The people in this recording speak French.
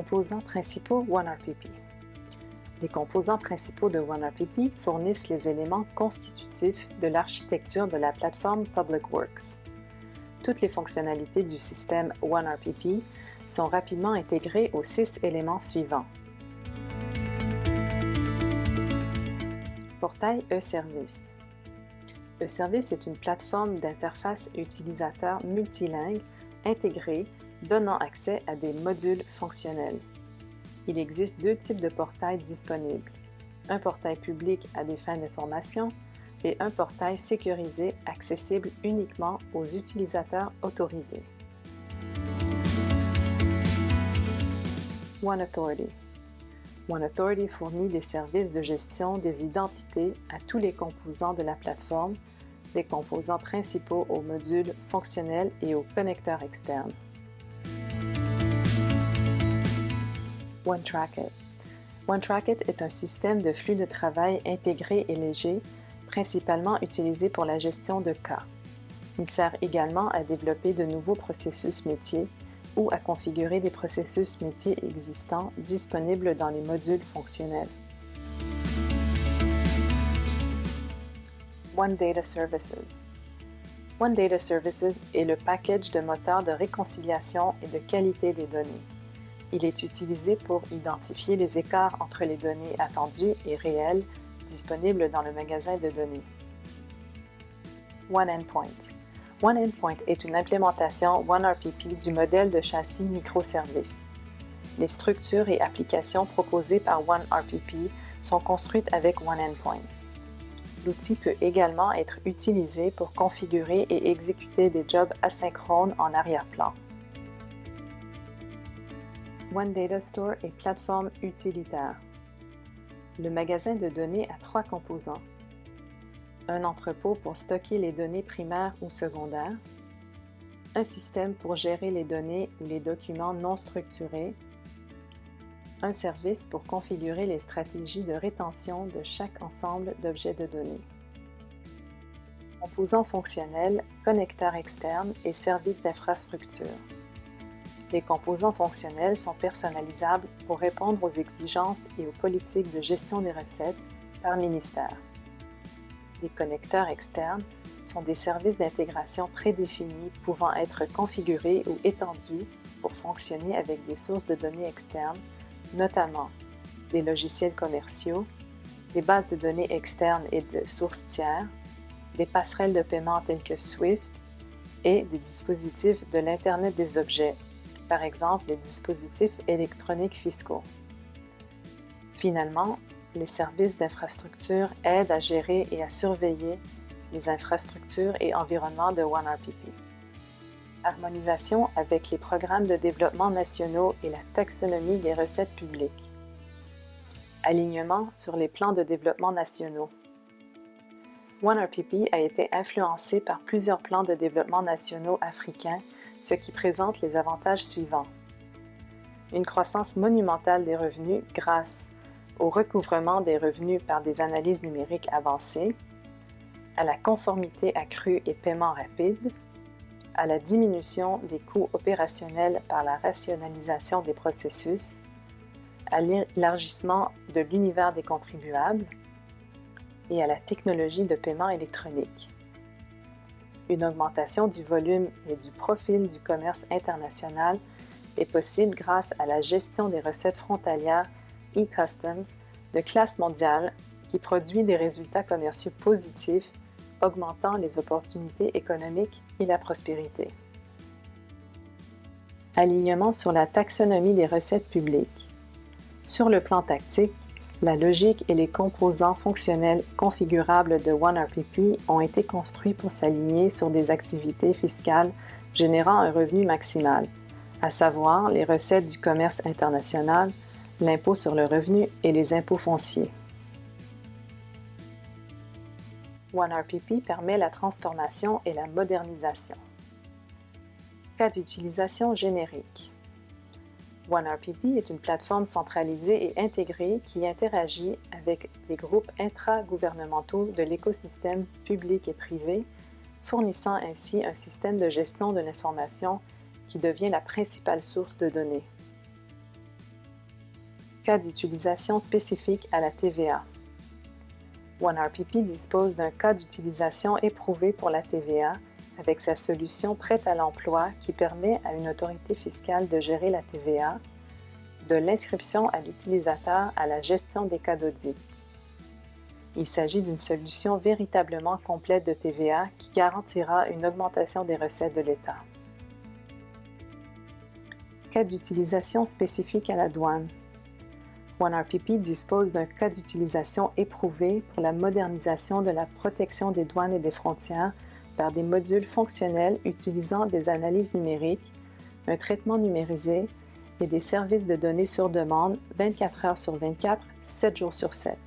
Composants principaux OneRPP. Les composants principaux de OneRPP fournissent les éléments constitutifs de l'architecture de la plateforme PublicWorks. Toutes les fonctionnalités du système OneRPP sont rapidement intégrées aux 6 éléments suivants. Portail e-Service. E-Service est une plateforme d'interface utilisateur multilingue intégrée donnant accès à des modules fonctionnels. Il existe 2 types de portails disponibles, un portail public à des fins d'information et un portail sécurisé accessible uniquement aux utilisateurs autorisés. OneAuthority. OneAuthority fournit des services de gestion des identités à tous les composants de la plateforme, des composants principaux aux modules fonctionnels et aux connecteurs externes. OneTrackit. OneTrackit est un système de flux de travail intégré et léger, principalement utilisé pour la gestion de cas. Il sert également à développer de nouveaux processus métiers ou à configurer des processus métiers existants disponibles dans les modules fonctionnels. OneData Services. OneData Services est le package de moteurs de réconciliation et de qualité des données. Il est utilisé pour identifier les écarts entre les données attendues et réelles disponibles dans le magasin de données. OneEndpoint. OneEndpoint est une implémentation OneRPP du modèle de châssis microservices. Les structures et applications proposées par OneRPP sont construites avec OneEndpoint. L'outil peut également être utilisé pour configurer et exécuter des jobs asynchrones en arrière-plan. OneData Store est plateforme utilitaire. Le magasin de données a 3 composants. Un entrepôt pour stocker les données primaires ou secondaires, un système pour gérer les données ou les documents non structurés, un service pour configurer les stratégies de rétention de chaque ensemble d'objets de données. Composants fonctionnels, connecteurs externes et services d'infrastructure. Les composants fonctionnels sont personnalisables pour répondre aux exigences et aux politiques de gestion des recettes par ministère. Les connecteurs externes sont des services d'intégration prédéfinis pouvant être configurés ou étendus pour fonctionner avec des sources de données externes, notamment des logiciels commerciaux, des bases de données externes et de sources tiers, des passerelles de paiement telles que SWIFT et des dispositifs de l'Internet des objets, par exemple les dispositifs électroniques fiscaux. Finalement, les services d'infrastructure aident à gérer et à surveiller les infrastructures et environnements de OneRPP. Harmonisation avec les programmes de développement nationaux et la taxonomie des recettes publiques. Alignement sur les plans de développement nationaux. OneRPP a été influencé par plusieurs plans de développement nationaux africains, ce qui présente les avantages suivants. Une croissance monumentale des revenus grâce au recouvrement des revenus par des analyses numériques avancées, à la conformité accrue et paiement rapide, à la diminution des coûts opérationnels par la rationalisation des processus, à l'élargissement de l'univers des contribuables et à la technologie de paiement électronique. Une augmentation du volume et du profil du commerce international est possible grâce à la gestion des recettes frontalières e-Customs de classe mondiale qui produit des résultats commerciaux positifs, augmentant les opportunités économiques et la prospérité. Alignement sur la taxonomie des recettes publiques. Sur le plan tactique, la logique et les composants fonctionnels configurables de OneRPP ont été construits pour s'aligner sur des activités fiscales générant un revenu maximal, à savoir les recettes du commerce international, l'impôt sur le revenu et les impôts fonciers. OneRPP permet la transformation et la modernisation. Cas d'utilisation générique. OneRPP est une plateforme centralisée et intégrée qui interagit avec des groupes intra-gouvernementaux de l'écosystème public et privé, fournissant ainsi un système de gestion de l'information qui devient la principale source de données. Cas d'utilisation spécifique à la TVA. OneRPP dispose d'un cas d'utilisation éprouvé pour la TVA avec sa solution prête à l'emploi qui permet à une autorité fiscale de gérer la TVA, de l'inscription à l'utilisateur à la gestion des cas d'audit. Il s'agit d'une solution véritablement complète de TVA qui garantira une augmentation des recettes de l'État. Cas d'utilisation spécifique à la douane. OneRPP dispose d'un cas d'utilisation éprouvé pour la modernisation de la protection des douanes et des frontières par des modules fonctionnels utilisant des analyses numériques, un traitement numérisé et des services de données sur demande 24 heures sur 24, 7 jours sur 7.